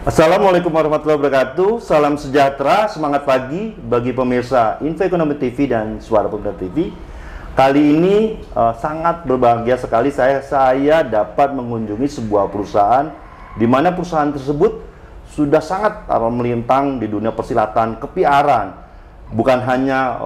Assalamualaikum warahmatullahi wabarakatuh. Salam sejahtera, semangat pagi bagi pemirsa Info Ekonomi TV dan Suara Pemerintah TV. Kali ini sangat berbahagia sekali saya dapat mengunjungi sebuah perusahaan di mana perusahaan tersebut sudah sangat melintang di dunia persilatan kepiaran. Bukan hanya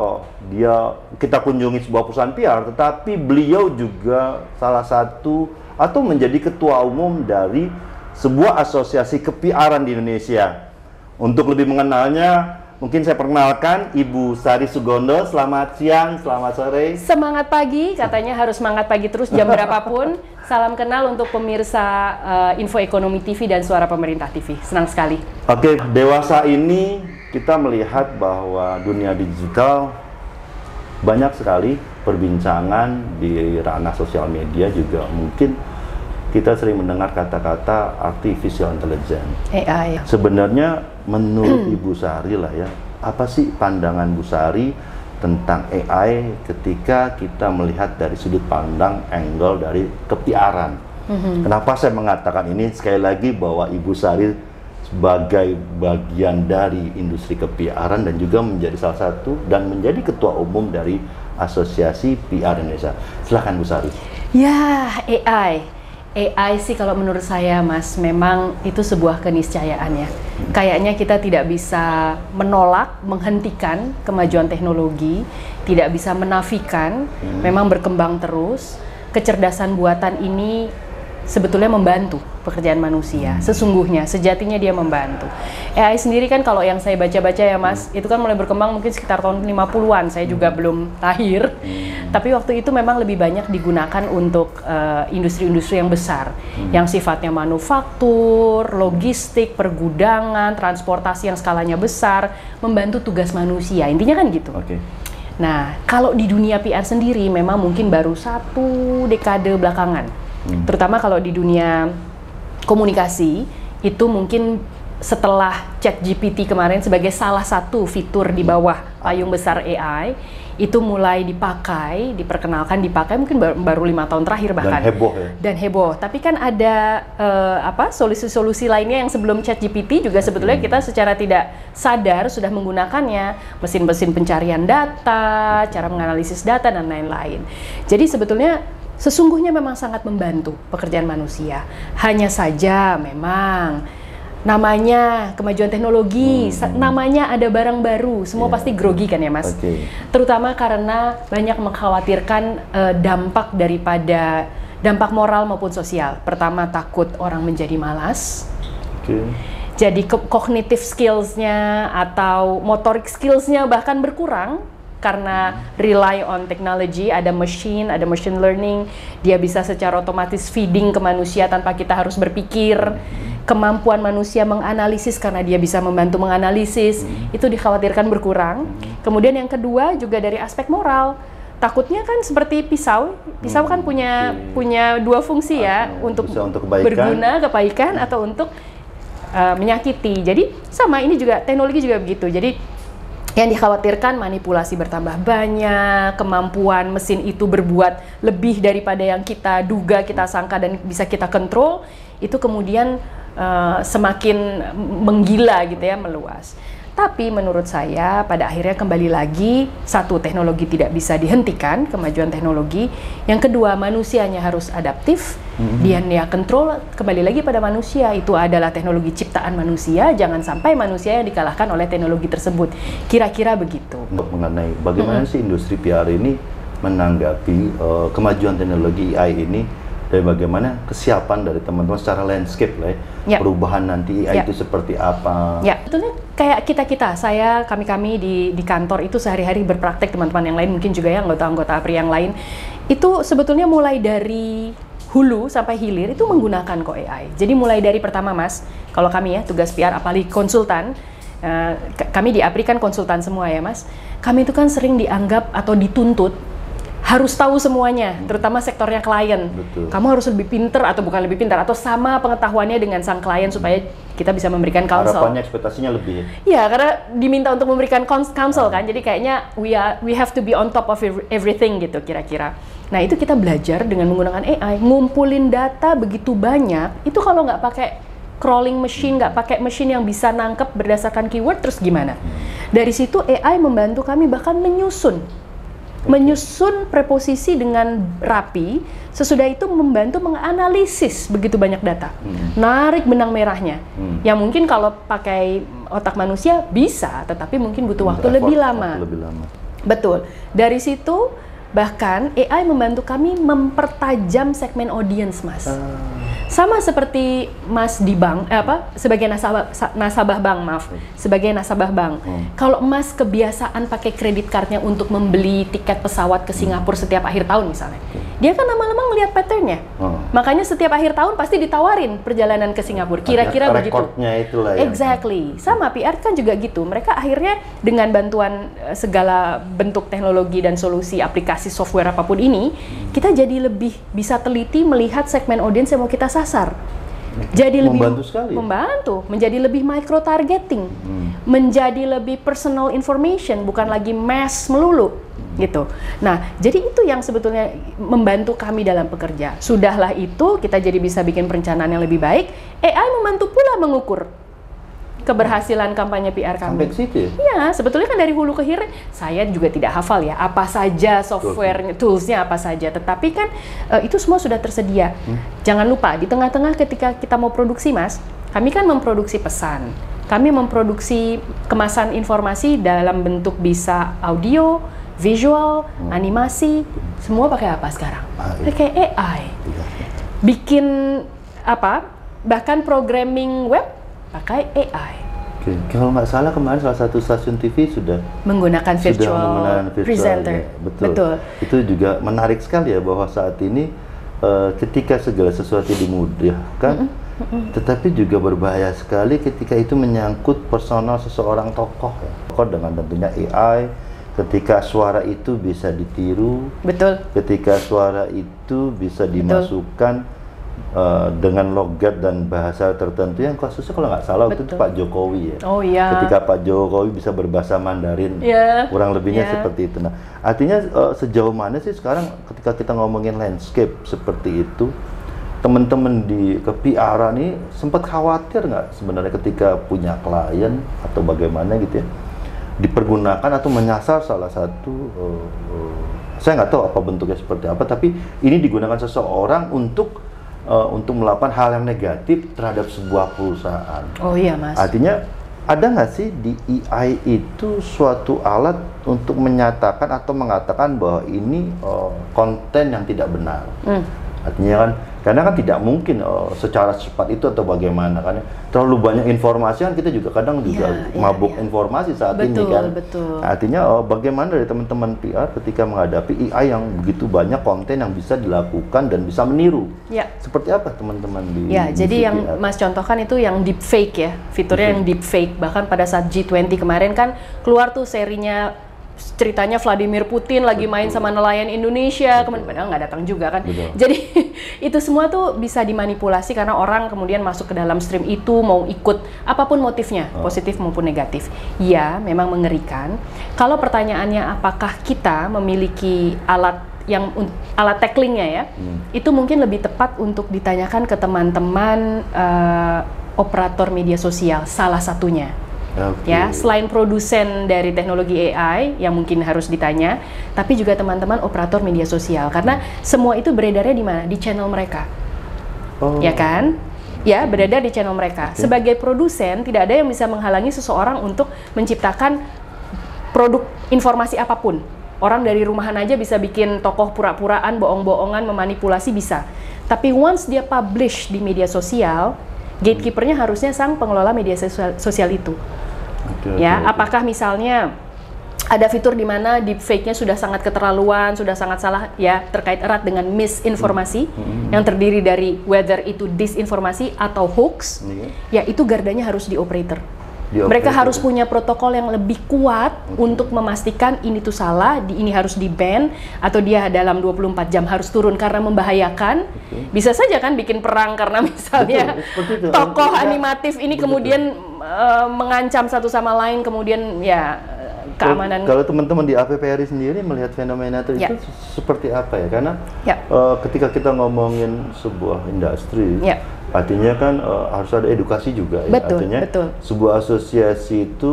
kita kunjungi sebuah perusahaan PR, tetapi beliau juga salah satu atau menjadi ketua umum dari sebuah asosiasi kepiaran di Indonesia. Untuk lebih mengenalnya, mungkin saya perkenalkan Ibu Sari Sugondo. Selamat siang, selamat sore. Semangat pagi, katanya harus semangat pagi terus jam berapapun. Salam kenal untuk pemirsa Info Ekonomi TV dan Suara Pemerintah TV. Senang sekali. Oke, dewasa ini kita melihat bahwa dunia digital banyak sekali perbincangan di ranah sosial media, juga mungkin kita sering mendengar kata-kata artificial intelligence. AI. Sebenarnya menurut Ibu Sari lah ya, apa sih pandangan Bu Sari tentang AI ketika kita melihat dari sudut pandang angle dari kepiaran? Kenapa saya mengatakan ini? Sekali lagi bahwa Ibu Sari sebagai bagian dari industri kepiaran dan juga menjadi salah satu dan menjadi ketua umum dari Asosiasi PR Indonesia. Silahkan Bu Sari. Ya, AI sih kalau menurut saya, Mas, memang itu sebuah keniscayaan ya. Kayaknya kita tidak bisa menolak, menghentikan kemajuan teknologi, tidak bisa menafikan, memang berkembang terus. Kecerdasan buatan ini sebetulnya membantu pekerjaan manusia. Sesungguhnya, sejatinya dia membantu. AI sendiri kan kalau yang saya baca-baca ya, Mas, itu kan mulai berkembang mungkin sekitar tahun 50-an, saya juga belum lahir. Tapi waktu itu memang lebih banyak digunakan untuk industri-industri yang besar, yang sifatnya manufaktur, logistik, pergudangan, transportasi yang skalanya besar, membantu tugas manusia. Intinya kan gitu. Nah, kalau di dunia PR sendiri memang mungkin baru 1 dekade belakangan. Terutama kalau di dunia komunikasi, itu mungkin setelah ChatGPT kemarin sebagai salah satu fitur di bawah payung besar AI, itu mulai diperkenalkan, dipakai mungkin baru 5 tahun terakhir bahkan. Dan heboh ya? Dan heboh. Tapi kan ada solusi-solusi lainnya yang sebelum ChatGPT juga sebetulnya kita secara tidak sadar sudah menggunakannya. Mesin-mesin pencarian data, cara menganalisis data, dan lain-lain. Jadi sebetulnya sesungguhnya memang sangat membantu pekerjaan manusia. Hanya saja memang namanya kemajuan teknologi, namanya ada barang baru, semua pasti grogi kan ya, Mas? Terutama karena banyak mengkhawatirkan dampak moral maupun sosial. Pertama, takut orang menjadi malas. Jadi cognitive skills-nya atau motorik skills-nya bahkan berkurang. Karena rely on technology, ada machine learning, dia bisa secara otomatis feeding ke manusia tanpa kita harus berpikir. Kemampuan manusia menganalisis karena dia bisa membantu menganalisis, itu dikhawatirkan berkurang. Kemudian yang kedua juga dari aspek moral. Takutnya kan seperti pisau kan punya 2 fungsi ya, untuk berguna, kebaikan, atau untuk menyakiti. Jadi sama, ini juga teknologi juga begitu. Jadi yang dikhawatirkan manipulasi bertambah banyak, kemampuan mesin itu berbuat lebih daripada yang kita duga, kita sangka, dan bisa kita kontrol, itu kemudian semakin menggila gitu ya, meluas. Tapi menurut saya pada akhirnya kembali lagi, satu, teknologi tidak bisa dihentikan, kemajuan teknologi. Yang kedua, manusianya harus adaptif, dia kontrol, kembali lagi pada manusia. Itu adalah teknologi ciptaan manusia, jangan sampai manusia yang dikalahkan oleh teknologi tersebut. Kira-kira begitu. Mengenai bagaimana sih industri PR ini menanggapi kemajuan teknologi AI ini, dan bagaimana kesiapan dari teman-teman secara landscape lah ya, perubahan nanti AI itu seperti apa? Ya, betulnya kayak kami di kantor itu sehari-hari berpraktek, teman-teman yang lain mungkin juga ya, anggota-anggota APRI yang lain, itu sebetulnya mulai dari hulu sampai hilir itu menggunakan kok AI. Jadi mulai dari pertama, Mas, kalau kami ya tugas PR apalagi konsultan, kami di APRI kan konsultan semua ya, Mas. Kami itu kan sering dianggap atau dituntut harus tahu semuanya, terutama sektornya klien. Kamu harus lebih pinter, atau bukan lebih pintar, atau sama pengetahuannya dengan sang klien supaya kita bisa memberikan counsel. Harapannya, ekspektasinya lebih. Ya, karena diminta untuk memberikan counsel kan, jadi kayaknya we have to be on top of everything gitu kira-kira. Nah, itu kita belajar dengan menggunakan AI, ngumpulin data begitu banyak, itu kalau nggak pakai crawling machine, nggak pakai machine yang bisa nangkep berdasarkan keyword, terus gimana? Dari situ AI membantu kami bahkan menyusun preposisi dengan rapi, sesudah itu membantu menganalisis begitu banyak data, narik benang merahnya, yang mungkin kalau pakai otak manusia bisa, tetapi mungkin butuh waktu lebih lama. Betul. Dari situ bahkan AI membantu kami mempertajam segmen audience, Mas. Sama seperti Mas di bank, sebagai nasabah bank, sebagai nasabah bank. Kalau Mas kebiasaan pakai kredit cardnya untuk membeli tiket pesawat ke Singapura setiap akhir tahun misalnya, dia kan lama-lama ngelihat patternnya. Makanya setiap akhir tahun pasti ditawarin perjalanan ke Singapura. Kira-kira begitu. Rekodnya itulah. Exactly. Sama PR kan juga gitu. Mereka akhirnya dengan bantuan segala bentuk teknologi dan solusi aplikasi software apapun ini, kita jadi lebih bisa teliti melihat segmen audiens yang mau kita sasar. Jadi lebih membantu sekali. Membantu, menjadi lebih micro targeting, menjadi lebih personal information, bukan lagi mass melulu gitu. Nah, jadi itu yang sebetulnya membantu kami dalam bekerja. Sudahlah itu kita jadi bisa bikin perencanaan yang lebih baik. AI membantu pula mengukur keberhasilan kampanye PR kami. Sampai ke situ ya? Iya, sebetulnya kan dari hulu ke hilir, saya juga tidak hafal ya, apa saja software, toolsnya apa saja, tetapi kan itu semua sudah tersedia. Jangan lupa, di tengah-tengah ketika kita mau produksi, Mas, kami kan memproduksi pesan, kami memproduksi kemasan informasi dalam bentuk bisa audio, visual, animasi, semua pakai apa sekarang? Pakai AI. Bikin apa, bahkan programming web, pakai AI. Oke. Kalau nggak salah kemarin salah satu stasiun TV sudah menggunakan virtual presenter. Ya, betul. Itu juga menarik sekali ya, bahwa saat ini ketika segala sesuatu dimudahkan, tetapi juga berbahaya sekali ketika itu menyangkut personal seseorang tokoh ya. Tokoh dengan tentunya AI, ketika suara itu bisa ditiru, ketika suara itu bisa dimasukkan dengan logat dan bahasa tertentu, yang kasusnya kalau nggak salah waktu itu Pak Jokowi ya. Oh iya. Ketika Pak Jokowi bisa berbahasa Mandarin, kurang lebihnya seperti itu. Nah, artinya sejauh mana sih sekarang ketika kita ngomongin landscape seperti itu, teman-teman di ke-PR nih sempat khawatir nggak sebenarnya ketika punya klien atau bagaimana gitu ya, dipergunakan atau menyasar salah satu saya nggak tahu apa bentuknya seperti apa, tapi ini digunakan seseorang untuk melakukan hal yang negatif terhadap sebuah perusahaan. Oh iya, Mas. Artinya ada nggak sih di AI itu suatu alat untuk menyatakan atau mengatakan bahwa ini konten yang tidak benar? Artinya kan, karena kan tidak mungkin secara cepat itu atau bagaimana, kan terlalu banyak informasi kan, kita juga kadang juga mabuk informasi saat ini kan. Betul. Artinya bagaimana dari teman-teman PR ketika menghadapi AI yang begitu banyak konten yang bisa dilakukan dan bisa meniru? Seperti apa teman-teman di jadi yang PR? Mas contohkan itu yang deepfake ya, fiturnya yang deepfake. Bahkan pada saat G20 kemarin kan keluar tuh serinya, ceritanya Vladimir Putin lagi main sama nelayan Indonesia, kemudian padahal nggak datang juga kan. Jadi itu semua tuh bisa dimanipulasi karena orang kemudian masuk ke dalam stream itu, mau ikut apapun motifnya, positif maupun negatif. Ya, memang mengerikan. Kalau pertanyaannya apakah kita memiliki alat tacklingnya ya, itu mungkin lebih tepat untuk ditanyakan ke teman-teman operator media sosial, salah satunya. Ya, selain produsen dari teknologi AI yang mungkin harus ditanya, tapi juga teman-teman operator media sosial, karena semua itu beredarnya di mana? Di channel mereka. Ya kan? Ya, beredar di channel mereka. Sebagai produsen, tidak ada yang bisa menghalangi seseorang untuk menciptakan produk informasi apapun. Orang dari rumahan aja bisa bikin tokoh pura-puraan, bohong-bohongan, memanipulasi bisa. Tapi once dia publish di media sosial, gatekeepernya harusnya sang pengelola media sosial itu. Apakah misalnya ada fitur di mana deepfake-nya sudah sangat keterlaluan, sudah sangat salah ya, terkait erat dengan misinformasi yang terdiri dari whether itu disinformasi atau hoax, ya itu gardanya harus di operator. Mereka harus punya protokol yang lebih kuat untuk memastikan ini tuh salah, ini harus di-ban, atau dia dalam 24 jam harus turun karena membahayakan. Bisa saja kan bikin perang karena misalnya tokoh animatif ini kemudian mengancam satu sama lain, kemudian ya keamanan. Kalau teman-teman di APPRI sendiri melihat fenomena itu seperti apa ya? Karena ketika kita ngomongin sebuah industri, Artinya kan harus ada edukasi juga ya. Betul, Artinya betul. sebuah asosiasi itu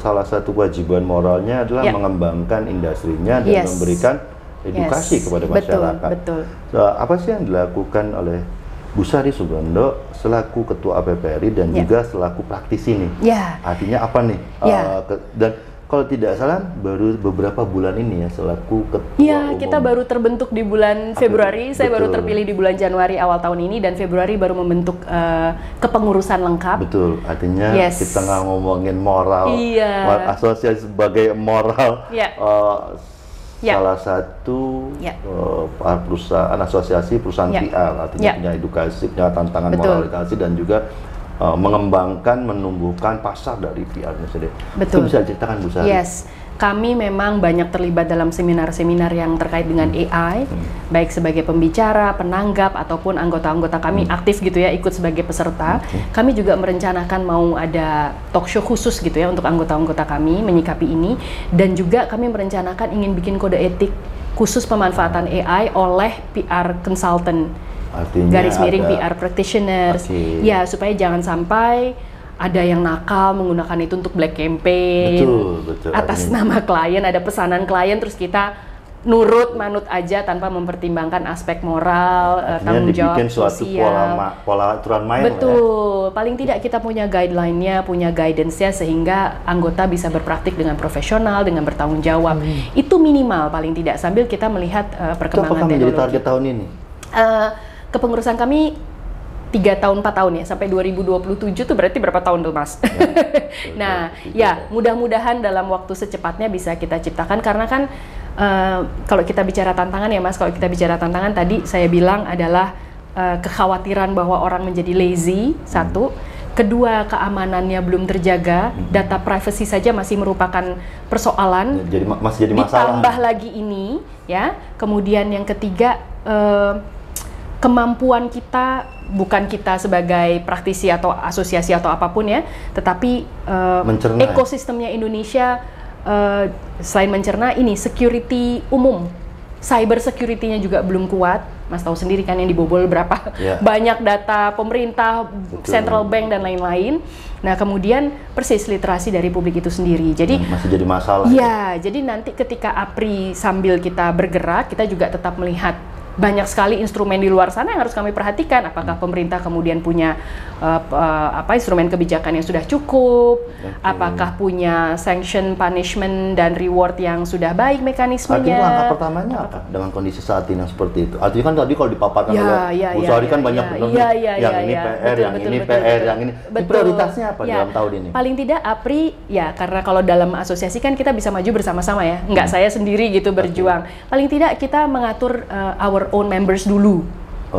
salah satu kewajiban moralnya adalah mengembangkan industrinya dan memberikan edukasi kepada masyarakat. Betul. Apa sih yang dilakukan oleh Bu Sari Sugondo selaku Ketua APPRI dan juga selaku praktisi nih? Artinya apa nih? Dan kalau tidak salah baru beberapa bulan ini ya selaku Ketua Umum. Kita baru terbentuk di bulan Februari, saya baru terpilih di bulan Januari awal tahun ini, dan Februari baru membentuk kepengurusan lengkap. Betul, artinya kita nggak ngomongin moral, asosiasi sebagai moral, salah satu perusahaan asosiasi perusahaan PR, artinya punya edukasi, punya tantangan moralisasi dan juga mengembangkan, menumbuhkan pasar dari PR ini sendiri. Itu bisa ceritakan Bu Sari? Kami memang banyak terlibat dalam seminar-seminar yang terkait dengan AI, baik sebagai pembicara, penanggap, ataupun anggota-anggota kami aktif gitu ya, ikut sebagai peserta. Kami juga merencanakan mau ada talk show khusus gitu ya untuk anggota-anggota kami menyikapi ini, dan juga kami merencanakan ingin bikin kode etik khusus pemanfaatan AI oleh PR consultant. Artinya garis miring PR practitioners, supaya jangan sampai ada yang nakal menggunakan itu untuk black campaign atas nama klien, ada pesanan klien terus kita manut aja tanpa mempertimbangkan aspek moral, tanggung jawab sosial. Pola aturan main. Paling tidak kita punya guideline-nya, punya guidance-nya, sehingga anggota bisa berpraktik dengan profesional, dengan bertanggung jawab. Itu minimal paling tidak, sambil kita melihat perkembangan teknologi. Itu apa menjadi target tahun ini? Kepengurusan kami 3 tahun 4 tahun ya, sampai 2027 tuh berarti berapa tahun tuh Mas? Nah, mudah-mudahan dalam waktu secepatnya bisa kita ciptakan, karena kan kalau kita bicara tantangan ya Mas, kalau kita bicara tantangan tadi saya bilang adalah kekhawatiran bahwa orang menjadi lazy, satu. Kedua, keamanannya belum terjaga, data privacy saja masih merupakan persoalan. Masih jadi masalah. Ditambah lagi ini, ya. Kemudian yang ketiga, kemampuan kita, bukan kita sebagai praktisi atau asosiasi atau apapun ya, tetapi ekosistemnya Indonesia selain mencerna ini security umum, cyber security-nya juga belum kuat. Mas tahu sendiri kan yang dibobol berapa banyak data pemerintah, central bank dan lain-lain. Nah, kemudian persis literasi dari publik itu sendiri. Jadi masih jadi masalah. Jadi nanti ketika APRI sambil kita bergerak, kita juga tetap melihat banyak sekali instrumen di luar sana yang harus kami perhatikan. Apakah pemerintah kemudian punya instrumen kebijakan yang sudah cukup? Apakah punya sanction, punishment, dan reward yang sudah baik mekanismenya? Artinya langkah pertamanya apa dengan kondisi saat ini yang seperti itu? Artinya kan tadi kalau dipaparkan oleh Bu Sari kan banyak benar yang ini PR, yang ini PR, yang ini. Prioritasnya apa dalam tahun ini? Paling tidak APRI karena kalau dalam asosiasi kan kita bisa maju bersama-sama ya, nggak saya sendiri gitu berjuang. Paling tidak kita mengatur our own members dulu,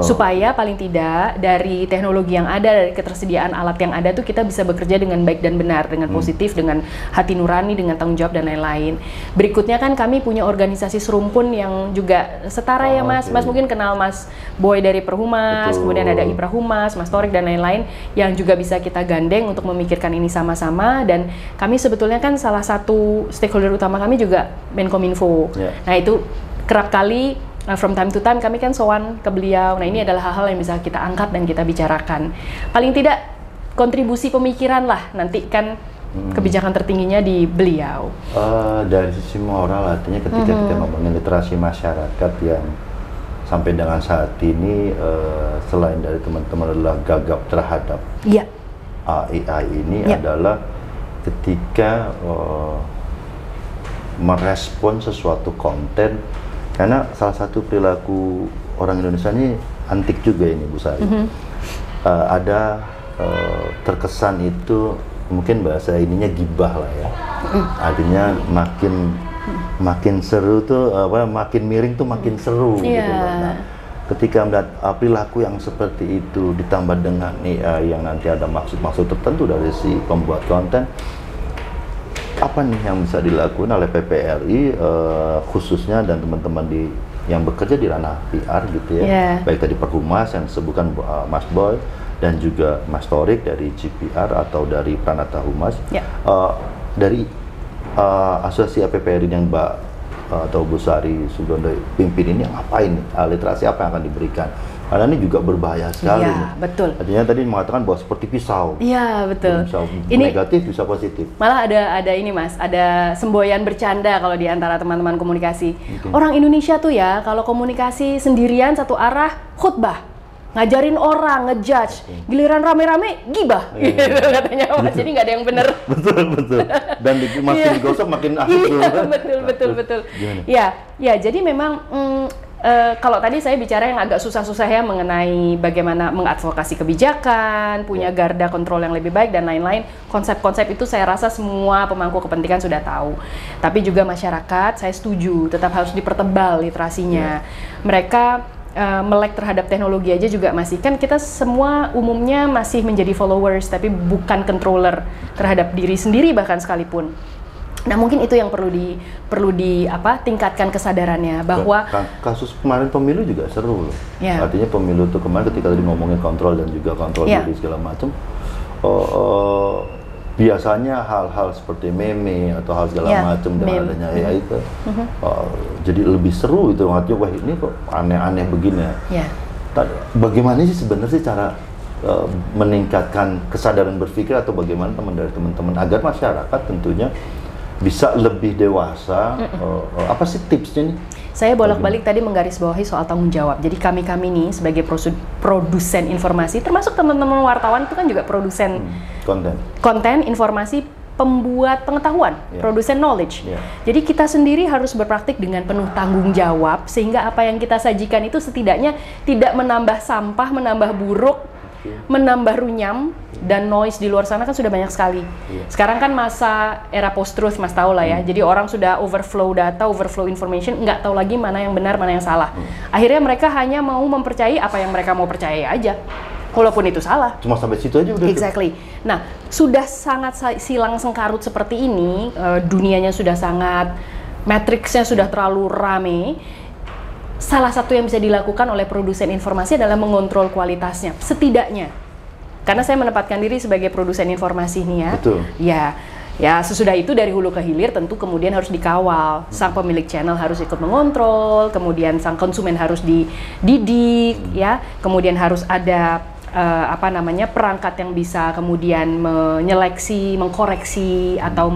supaya paling tidak dari teknologi yang ada, dari ketersediaan alat yang ada tuh kita bisa bekerja dengan baik dan benar, dengan positif, dengan hati nurani, dengan tanggung jawab dan lain-lain. Berikutnya kan kami punya organisasi serumpun yang juga setara ya Mas. Mas mungkin kenal Mas Boy dari Perhumas, kemudian ada Ipra Humas, Mas Torik dan lain-lain yang juga bisa kita gandeng untuk memikirkan ini sama-sama. Dan kami sebetulnya kan salah satu stakeholder utama kami juga Menkominfo. Nah, itu kerap kali from time to time kami kan sowan ke beliau. Nah, ini adalah hal-hal yang bisa kita angkat dan kita bicarakan. Paling tidak kontribusi pemikiran lah nanti kan kebijakan tertingginya di beliau. Dari sisi moral, artinya ketika kita ngomongin literasi masyarakat yang sampai dengan saat ini selain dari teman-teman adalah gagap terhadap AI ini adalah ketika merespon sesuatu konten. Karena salah satu perilaku orang Indonesia ini antik juga ini Bu Sari. Ada terkesan itu mungkin bahasa ininya gibah lah ya. Artinya makin seru tuh makin miring tuh makin seru gitu loh. Nah, ketika melihat perilaku yang seperti itu ditambah dengan yang nanti ada maksud-maksud tertentu dari si pembuat konten, apa nih yang bisa dilakukan oleh PPRI khususnya dan teman-teman yang bekerja di ranah PR gitu ya, baik tadi Perhumas yang disebutkan Mas Boy dan juga Mas Torik dari GPR atau dari Pranata Humas, dari asosiasi PPRI yang Mbak atau Bu Sari Sugondo pimpin ini, ngapain literasi apa yang akan diberikan Karena ini juga berbahaya sekali. Iya, betul. Artinya tadi mengatakan bahwa seperti pisau. Iya, betul. Bisa Ini negatif, bisa positif. malah ada ini Mas, ada semboyan bercanda kalau di antara teman-teman komunikasi. Okay. Orang Indonesia tuh ya, kalau komunikasi sendirian satu arah, khutbah. Ngajarin orang, ngejudge. Giliran rame-rame, gibah. Gitu katanya Mas. Jadi nggak ada yang bener. Betul. Dan makin digosok makin asik. Betul. Ya, jadi memang kalau tadi saya bicara yang agak susah-susah ya mengenai bagaimana mengadvokasi kebijakan, punya garda kontrol yang lebih baik dan lain-lain. Konsep-konsep itu saya rasa semua pemangku kepentingan sudah tahu. Tapi juga masyarakat, saya setuju, tetap harus dipertebal literasinya. Mereka melek terhadap teknologi aja juga masih, kan kita semua umumnya masih menjadi followers tapi bukan controller terhadap diri sendiri bahkan sekalipun. Nah, mungkin itu yang perlu tingkatkan kesadarannya bahwa kasus kemarin pemilu juga seru loh. Yeah. Artinya pemilu itu kemarin ketika tadi ngomongin kontrol dan juga kontrol diri segala macam, biasanya hal-hal seperti meme atau hal segala macam dengan adanya AI itu jadi lebih seru itu. Artinya wah ini kok aneh-aneh begini ya. Bagaimana sih sebenarnya cara meningkatkan kesadaran berpikir atau bagaimana teman-teman agar masyarakat tentunya bisa lebih dewasa? Apa sih tipsnya nih? Saya bolak-balik tadi menggarisbawahi soal tanggung jawab. Jadi kami nih sebagai produsen informasi, termasuk teman-teman wartawan itu kan juga produsen konten informasi, pembuat pengetahuan, produsen knowledge. Jadi kita sendiri harus berpraktik dengan penuh tanggung jawab sehingga apa yang kita sajikan itu setidaknya tidak menambah sampah, menambah buruk, menambah runyam, dan noise di luar sana kan sudah banyak sekali. Sekarang kan masa era post-truth, Mas tahu lah ya. Jadi orang sudah overflow data, overflow information, nggak tahu lagi mana yang benar, mana yang salah. Akhirnya mereka hanya mau mempercayai apa yang mereka mau percaya aja, walaupun itu salah. Cuma sampai situ aja udah. Exactly. Nah, sudah sangat silang sengkarut seperti ini, dunianya sudah sangat, matriksnya sudah terlalu rame. Salah satu yang bisa dilakukan oleh produsen informasi adalah mengontrol kualitasnya, setidaknya. Karena saya menempatkan diri sebagai produsen informasi nih ya. Betul. Ya sesudah itu dari hulu ke hilir tentu kemudian harus dikawal. Sang pemilik channel harus ikut mengontrol, kemudian sang konsumen harus dididik, ya. Kemudian harus ada perangkat yang bisa kemudian menyeleksi, mengkoreksi atau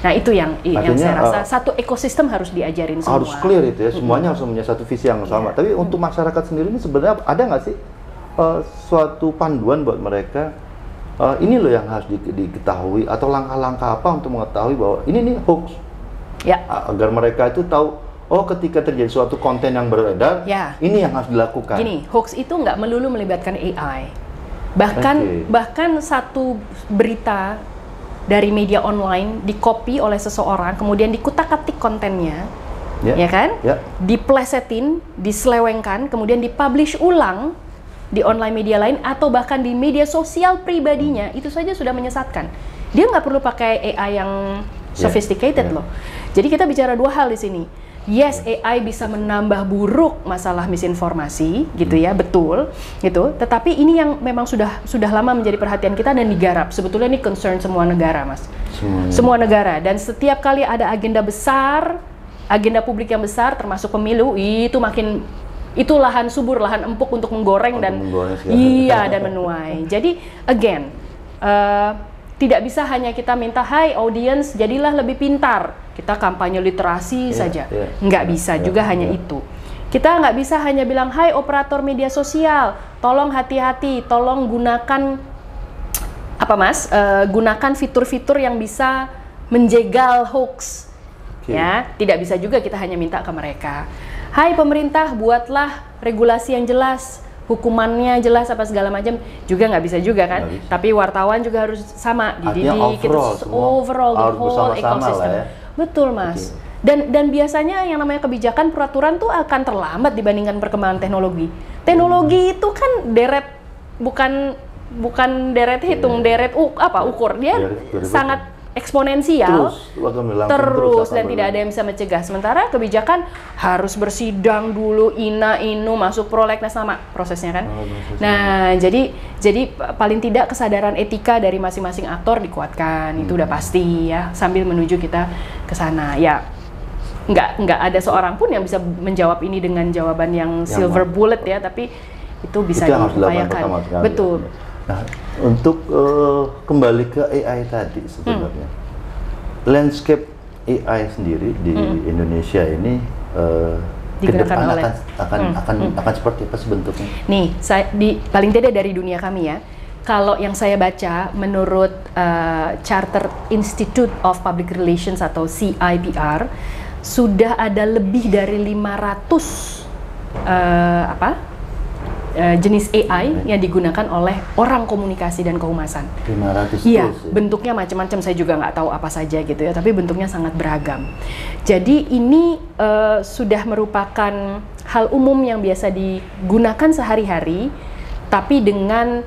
nah itu yang saya rasa satu ekosistem harus diajarin semua. Harus clear itu ya, semuanya harus punya satu visi yang sama. Tapi untuk masyarakat sendiri ini sebenarnya ada nggak sih suatu panduan buat mereka? Ini loh yang harus diketahui atau langkah-langkah apa untuk mengetahui bahwa ini nih hoax? Ya. Agar mereka itu tahu, oh ketika terjadi suatu konten yang beredar, ini yang harus dilakukan. Gini, hoax itu nggak melulu melibatkan AI. Bahkan satu berita dari media online di-copy oleh seseorang, kemudian dikutak-atik kontennya, ya kan? Diplesetin, diselewengkan, kemudian dipublish ulang di online media lain atau bahkan di media sosial pribadinya, itu saja sudah menyesatkan. Dia nggak perlu pakai AI yang sophisticated loh. Jadi kita bicara dua hal di sini. Yes, AI bisa menambah buruk masalah misinformasi, gitu ya, betul, gitu. Tetapi ini yang memang sudah lama menjadi perhatian kita dan digarap. Sebetulnya ini concern semua negara, Mas. Semua negara. Dan setiap kali ada agenda besar, agenda publik yang besar, termasuk pemilu, itu lahan subur, lahan empuk untuk menggoreng dan menuai. Jadi again, tidak bisa hanya kita minta, hai audience, jadilah lebih pintar. Kita kampanye literasi saja. Nggak bisa juga hanya itu. Kita nggak bisa hanya bilang, hai operator media sosial, tolong hati-hati, tolong gunakan, gunakan fitur-fitur yang bisa menjegal hoax. Ya, tidak bisa juga kita hanya minta ke mereka. Hai pemerintah, buatlah regulasi yang jelas, hukumannya jelas apa segala macam, juga nggak bisa juga kan. Tapi wartawan juga harus sama dididik, overall the whole ecosystem. Betul, Mas. Dan biasanya yang namanya kebijakan, peraturan tuh akan terlambat dibandingkan perkembangan teknologi. Teknologi itu kan bukan deret hitung, deret ukur. Dia sangat eksponensial, terus dan tidak ada yang bisa mencegah. Sementara kebijakan harus bersidang dulu, inu masuk prolegnas, nama prosesnya kan. Nah, jadi paling tidak kesadaran etika dari masing-masing aktor dikuatkan, itu udah pasti ya, sambil menuju kita ke sana. Ya, nggak ada seorang pun yang bisa menjawab ini dengan jawaban yang silver bullet ya, tapi itu bisa yang harus dilakukan diupayakan. pertama sekali. Betul. Nah, untuk kembali ke AI tadi sebenarnya, landscape AI sendiri di Indonesia ini ke depan akan seperti apa bentuknya? Nih, paling tidak dari dunia kami ya. Kalau yang saya baca, menurut Chartered Institute of Public Relations atau CIPR, sudah ada lebih dari 500 jenis AI yang digunakan oleh orang komunikasi dan kehumasan. 500 Iya, ya? bentuknya macam-macam, saya juga nggak tahu apa saja gitu ya, tapi bentuknya sangat beragam. Jadi ini sudah merupakan hal umum yang biasa digunakan sehari-hari, tapi dengan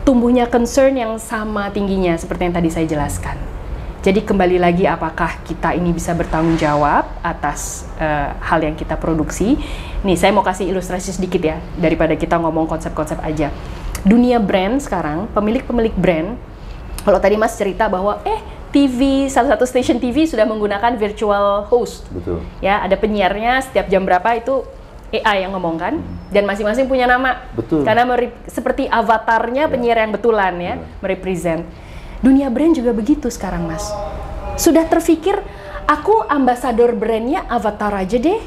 tumbuhnya concern yang sama tingginya seperti yang tadi saya jelaskan. Jadi kembali lagi, apakah kita ini bisa bertanggung jawab atas hal yang kita produksi? Nih, saya mau kasih ilustrasi sedikit ya, daripada kita ngomong konsep-konsep aja. Dunia brand sekarang, pemilik-pemilik brand, kalau tadi Mas cerita bahwa TV, salah satu stasiun TV sudah menggunakan virtual host. Betul. Ya, ada penyiarnya setiap jam berapa itu AI yang ngomong kan, dan masing-masing punya nama. Betul. Karena seperti avatarnya penyiar yang betulan ya, merepresent. Dunia brand juga begitu sekarang, Mas. Sudah terfikir, aku ambasador brandnya avatar aja deh.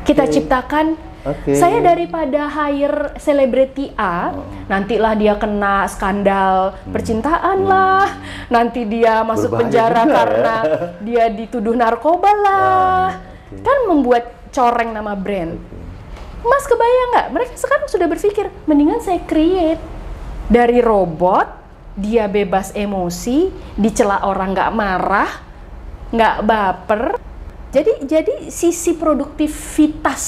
Kita ciptakan. Saya daripada hire selebriti A, nantilah dia kena skandal percintaan lah, nanti dia masuk penjara karena dia dituduh narkoba lah. Kan membuat coreng nama brand. Mas kebayang nggak? Mereka sekarang sudah berpikir, mendingan saya create dari robot, dia bebas emosi, dicela orang nggak marah, nggak baper. Jadi sisi produktivitas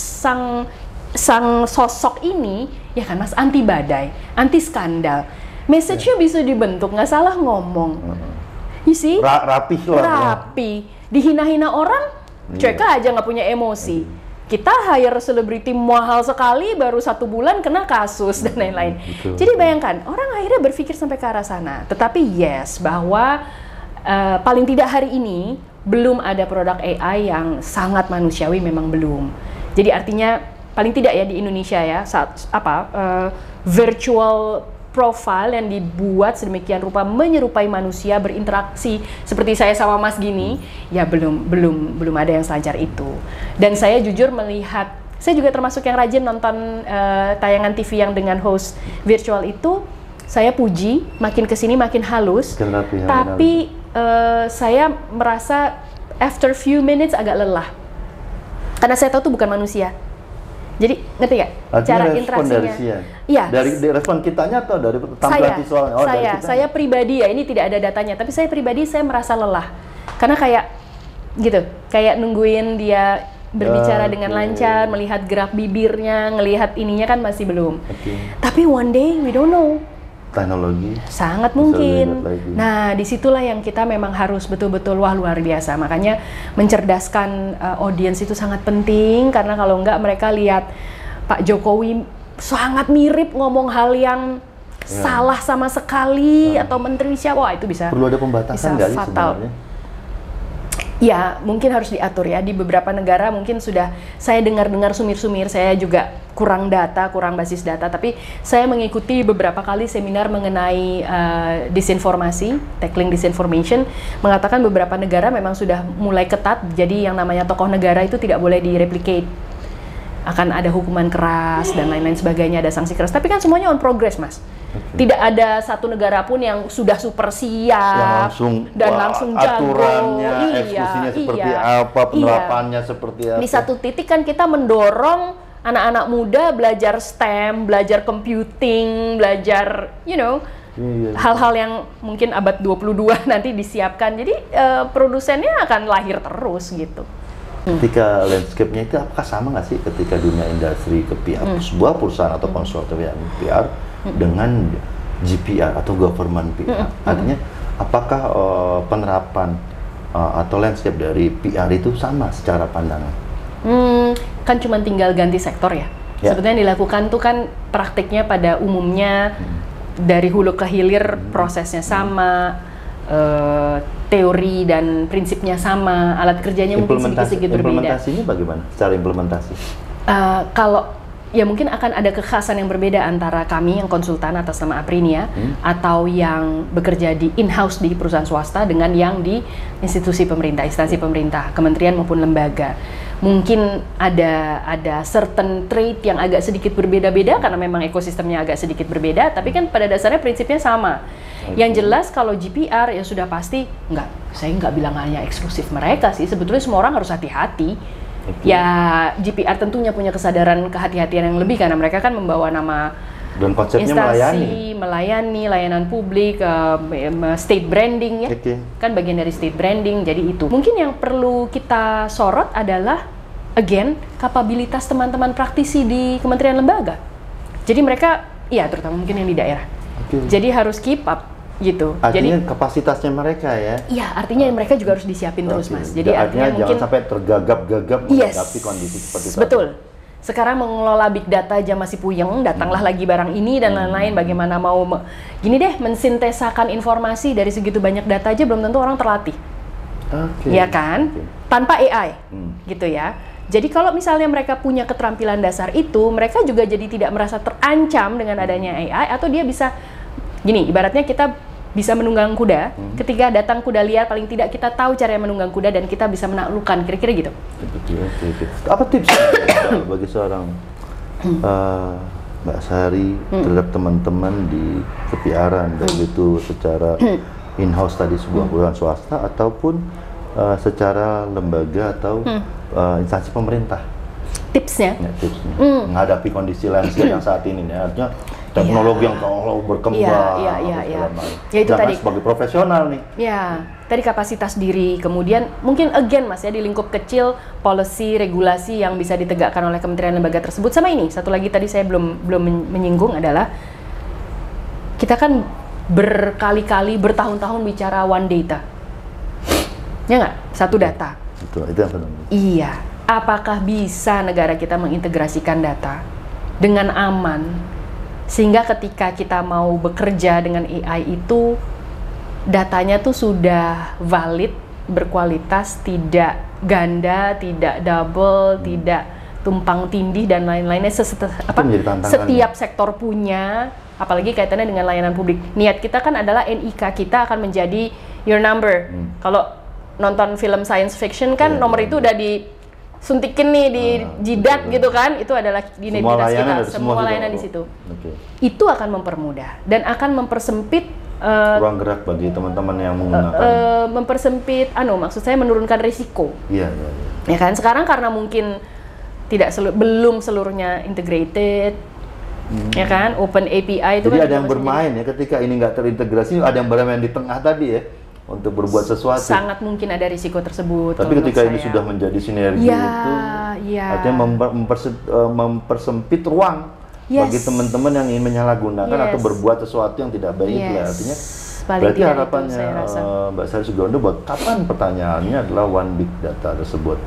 sang sosok ini, ya kan Mas, anti badai, anti skandal. Message-nya bisa dibentuk, nggak salah ngomong. You see? Rapih lah. Rapi. Dihina-hina orang, cuek aja nggak punya emosi. Kita hire selebriti mahal sekali, baru 1 bulan kena kasus dan lain-lain. Jadi bayangkan, orang akhirnya berpikir sampai ke arah sana. Tetapi yes, bahwa paling tidak hari ini belum ada produk AI yang sangat manusiawi, memang belum. Jadi artinya paling tidak ya di Indonesia ya, virtual profile yang dibuat sedemikian rupa menyerupai manusia, berinteraksi seperti saya sama Mas gini, ya belum ada yang selancar itu. Dan saya jujur melihat, saya juga termasuk yang rajin nonton tayangan TV yang dengan host virtual itu. Saya puji, makin kesini makin halus, tapi saya merasa after few minutes agak lelah, karena saya tahu itu bukan manusia. Jadi ngerti nggak cara interaksinya? Iya. Dari respon kitanya atau dari tampilan visualnya? Saya pribadi ya, ini tidak ada datanya, tapi saya pribadi saya merasa lelah karena kayak nungguin dia berbicara dengan lancar, melihat gerak bibirnya, ngelihat ininya kan masih belum. Tapi one day we don't know. Teknologi sangat mungkin. Nah, disitulah yang kita memang harus betul-betul luar biasa. Makanya mencerdaskan audiens itu sangat penting, karena kalau enggak mereka lihat Pak Jokowi sangat mirip ngomong hal yang salah sama sekali, atau menteri siapa, wah itu bisa perlu ada pembatasan nggak sih sebenarnya? Ya, mungkin harus diatur ya. Di beberapa negara mungkin sudah, saya dengar-dengar sumir-sumir, saya juga kurang basis data, tapi saya mengikuti beberapa kali seminar mengenai disinformasi, tackling disinformation, mengatakan beberapa negara memang sudah mulai ketat, jadi yang namanya tokoh negara itu tidak boleh direplicate. Akan ada hukuman keras dan lain-lain sebagainya, ada sanksi keras, tapi kan semuanya on progress, Mas. Tidak ada satu negara pun yang sudah super siap dan langsung jago. Aturannya, eksekusinya seperti apa, penerapannya seperti apa. Di satu titik kan kita mendorong anak-anak muda belajar STEM, belajar computing, belajar hal-hal yang mungkin abad 22 nanti disiapkan. Jadi produsennya akan lahir terus gitu. Ketika landscape-nya itu apakah sama nggak sih ketika dunia industri ke PR, sebuah perusahaan atau konsultan PR dengan GPR atau government PR? Artinya apakah penerapan atau landscape dari PR itu sama secara pandangan? Kan cuma tinggal ganti sektor ya. Sebetulnya yang dilakukan tuh kan praktiknya pada umumnya dari hulu ke hilir prosesnya sama, teori dan prinsipnya sama, alat kerjanya mungkin sedikit-sedikit berbeda. Implementasinya bagaimana? Secara implementasi? Kalau ya mungkin akan ada kekhasan yang berbeda antara kami yang konsultan atas nama Aprinia atau yang bekerja di in-house di perusahaan swasta dengan yang di institusi pemerintah, instansi pemerintah, kementerian maupun lembaga. Mungkin ada certain trait yang agak sedikit berbeda-beda karena memang ekosistemnya agak sedikit berbeda, tapi kan pada dasarnya prinsipnya sama. Yang jelas kalau GPR ya sudah pasti saya nggak bilang hanya eksklusif mereka sih, sebetulnya semua orang harus hati-hati. Ya GPR tentunya punya kesadaran kehati-hatian yang lebih karena mereka kan membawa nama dan konsepnya melayani layanan publik, state branding ya, kan bagian dari state branding. Jadi itu mungkin yang perlu kita sorot adalah again kapabilitas teman-teman praktisi di kementerian lembaga. Jadi mereka ya terutama mungkin yang di daerah. Jadi harus keep up gitu. Artinya jadi, kapasitasnya mereka ya? Iya, artinya mereka juga harus disiapin terus Mas. Jadi artinya jangan mungkin sampai tergagap-gagap menghadapi kondisi seperti itu. Betul. Sekarang mengelola big data aja masih puyeng, datanglah lagi barang ini dan lain-lain. Bagaimana mau gini deh, mensintesakan informasi dari segitu banyak data aja belum tentu orang terlatih. Ya kan? Tanpa AI, gitu ya. Jadi kalau misalnya mereka punya keterampilan dasar itu, mereka juga jadi tidak merasa terancam dengan adanya AI, atau dia bisa gini, ibaratnya kita bisa menunggang kuda, ketika datang kuda liar paling tidak kita tahu cara menunggang kuda dan kita bisa menaklukkan, kira-kira gitu. Apa tipsnya bagi seorang Mbak Sari terhadap teman-teman di kepiaran, baik itu secara in-house tadi sebuah perusahaan swasta ataupun secara lembaga atau instansi pemerintah? Tipsnya? Ya, tipsnya menghadapi kondisi landscape yang saat ini, ya, artinya teknologi yang terlalu berkembang. Ya itu tadi sebagai profesional nih. Ya, tadi kapasitas diri, kemudian mungkin again Mas ya di lingkup kecil policy, regulasi yang bisa ditegakkan oleh kementerian lembaga tersebut. Sama ini, satu lagi tadi saya belum menyinggung adalah kita kan berkali-kali bertahun-tahun bicara one data. Ya nggak? Satu data. Betul, itu yang benar. Iya. Apakah bisa negara kita mengintegrasikan data dengan aman sehingga ketika kita mau bekerja dengan AI itu datanya tuh sudah valid, berkualitas, tidak ganda, tidak double, tidak tumpang tindih dan lain-lainnya. Setiap sektor punya, apalagi kaitannya dengan layanan publik. Niat kita kan adalah NIK kita akan menjadi your number. Kalau nonton film science fiction kan nomor itu udah disuntikin nih di jidat gitu kan, itu adalah identitas kita, semua layanan di situ. Itu akan mempermudah dan akan mempersempit ruang gerak bagi teman-teman yang menggunakan. Mempersempit, maksud saya menurunkan risiko. Iya. Ya kan, sekarang karena mungkin belum seluruhnya integrated, ya kan, open API itu. Jadi kan ada yang bermain ya, ketika ini nggak terintegrasi, ada yang bermain di tengah tadi ya. Untuk berbuat sesuatu. Sangat mungkin ada risiko tersebut. Tapi ketika ini sudah menjadi sinergi itu, artinya mempersempit ruang bagi teman-teman yang ingin menyalahgunakan atau berbuat sesuatu yang tidak baik. Artinya, berarti harapannya Mbak Sari Sugondo buat kapan pertanyaannya adalah one big data tersebut.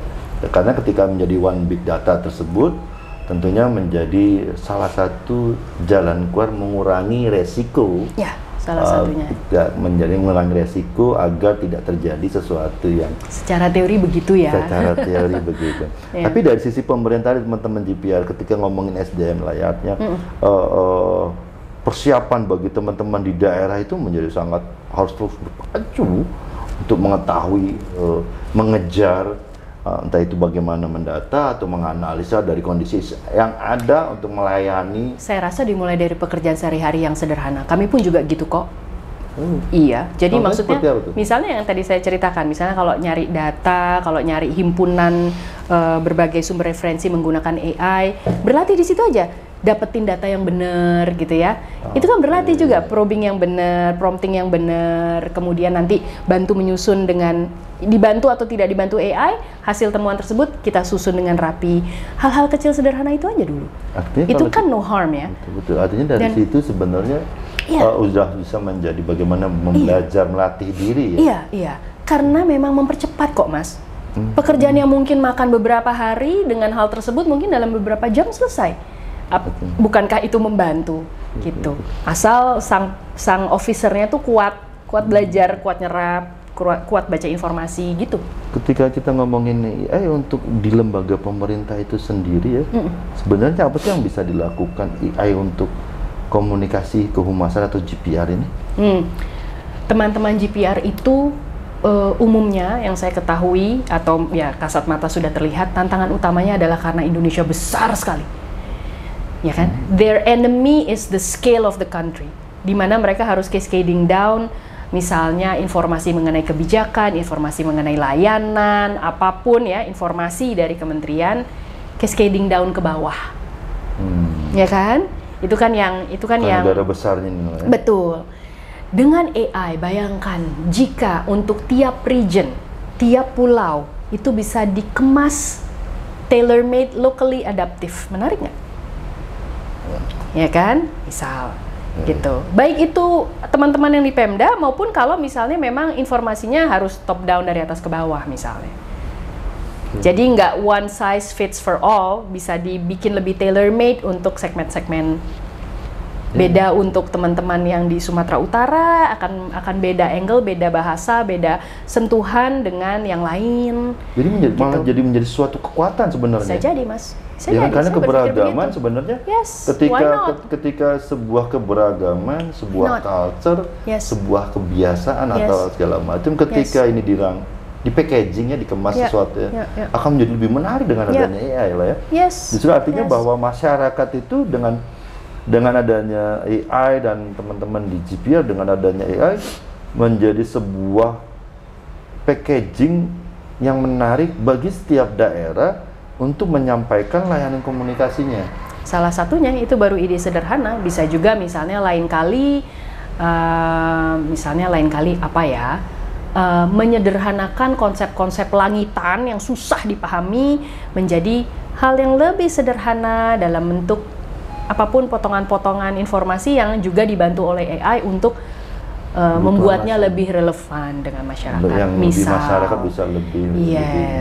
Karena ketika menjadi one big data tersebut, tentunya menjadi salah satu jalan keluar mengurangi resiko. Salah satunya mengurangi resiko agar tidak terjadi sesuatu yang secara teori begitu ya. Secara teori begitu. Tapi dari sisi pemerintah, teman-teman GPR ketika ngomongin SDM layaknya persiapan bagi teman-teman di daerah itu menjadi sangat harus terus berpacu untuk mengetahui, mengejar entah itu bagaimana mendata atau menganalisa dari kondisi yang ada untuk melayani. Saya rasa dimulai dari pekerjaan sehari-hari yang sederhana. Kami pun juga gitu kok. Iya, jadi maksudnya misalnya yang tadi saya ceritakan, misalnya kalau nyari data, kalau nyari himpunan berbagai sumber referensi menggunakan AI, berlatih di situ aja. Dapetin data yang benar gitu ya. Itu kan berlatih juga, probing yang benar, prompting yang benar, kemudian nanti bantu menyusun dengan dibantu atau tidak dibantu AI, hasil temuan tersebut kita susun dengan rapi. Hal-hal kecil sederhana itu aja dulu. Artinya itu kan no harm ya. Betul. Artinya dari situ sebenarnya sudah bisa menjadi bagaimana belajar melatih diri ya. Iya. Karena memang mempercepat kok Mas. Pekerjaan yang mungkin makan beberapa hari dengan hal tersebut mungkin dalam beberapa jam selesai. Bukankah itu membantu gitu? Asal sang officernya tuh kuat belajar, kuat nyerap, kuat baca informasi gitu. Ketika kita ngomongin AI untuk di lembaga pemerintah itu sendiri ya, sebenarnya apa sih yang bisa dilakukan AI untuk komunikasi kehumasan atau GPR ini? Teman-teman GPR itu umumnya yang saya ketahui atau ya kasat mata sudah terlihat, tantangan utamanya adalah karena Indonesia besar sekali, ya kan? Their enemy is the scale of the country, di mana mereka harus cascading down, misalnya informasi mengenai kebijakan, informasi mengenai layanan, apapun ya, informasi dari kementerian cascading down ke bawah, ya kan? Itu kan yang negara besarnya ini. Betul. Dengan AI, bayangkan jika untuk tiap region, tiap pulau itu bisa dikemas tailor-made, locally adaptive, menarik nggak? Ya kan? Misal, gitu. Baik itu teman-teman yang di Pemda maupun kalau misalnya memang informasinya harus top down dari atas ke bawah misalnya. Jadi nggak one size fits for all, bisa dibikin lebih tailor-made untuk segmen-segmen. Beda untuk teman-teman yang di Sumatera Utara, akan beda angle, beda bahasa, beda sentuhan dengan yang lain. Jadi malah menjadi suatu kekuatan sebenarnya. Bisa jadi, Mas. Ya, karena keberagaman sebenarnya, ketika sebuah keberagaman, sebuah culture, sebuah kebiasaan atau segala macam, ketika ini di packagingnya, dikemas sesuatu akan menjadi lebih menarik dengan adanya AI lah ya. Justru artinya bahwa masyarakat itu dengan adanya AI dan teman-teman di GPR, dengan adanya AI menjadi sebuah packaging yang menarik bagi setiap daerah untuk menyampaikan layanan komunikasinya. Salah satunya itu baru ide sederhana, bisa juga misalnya lain kali apa ya, menyederhanakan konsep-konsep langitan yang susah dipahami menjadi hal yang lebih sederhana dalam bentuk apapun potongan-potongan informasi yang juga dibantu oleh AI untuk membuatnya lebih relevan dengan masyarakat. Yang misal, masyarakat bisa lebih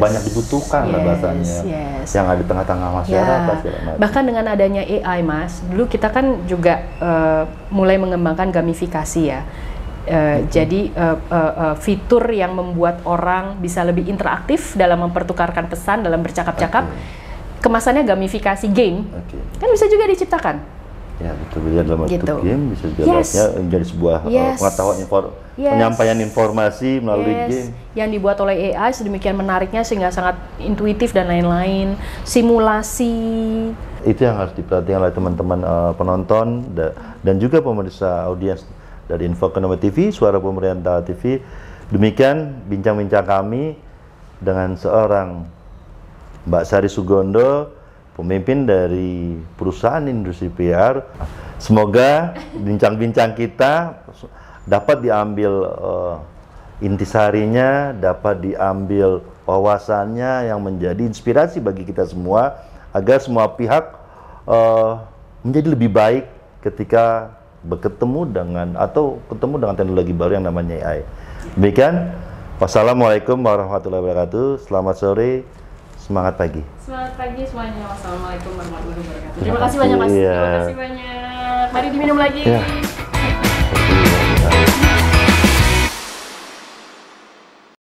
banyak dibutuhkan lah bahasanya. Yang ada di tengah-tengah masyarakat. Bahkan dengan adanya AI, Mas, dulu kita kan juga mulai mengembangkan gamifikasi ya. Jadi fitur yang membuat orang bisa lebih interaktif dalam mempertukarkan pesan, dalam bercakap-cakap. Kemasannya gamifikasi game, kan bisa juga diciptakan. Ya betul, dalam bentuk game bisa juga menjadi sebuah pengetahuan penyampaian informasi melalui game. Yang dibuat oleh AI sedemikian menariknya sehingga sangat intuitif dan lain-lain. Simulasi. Itu yang harus diperhatikan oleh teman-teman penonton dan juga pemirsa audiens dari Infoekonomi TV, Suara Pemerintah TV. Demikian bincang-bincang kami dengan seorang Mbak Sari Sugondo, pemimpin dari perusahaan industri PR. Semoga bincang-bincang kita dapat diambil intisarinya, dapat diambil wawasannya yang menjadi inspirasi bagi kita semua, agar semua pihak menjadi lebih baik ketika ketemu dengan teknologi baru yang namanya AI. Demikian, wassalamualaikum warahmatullahi wabarakatuh. Selamat sore. Semangat pagi. Semangat pagi semuanya. Wassalamualaikum warahmatullahi wabarakatuh. Terima kasih banyak, Mas. Terima kasih banyak. Mari diminum lagi.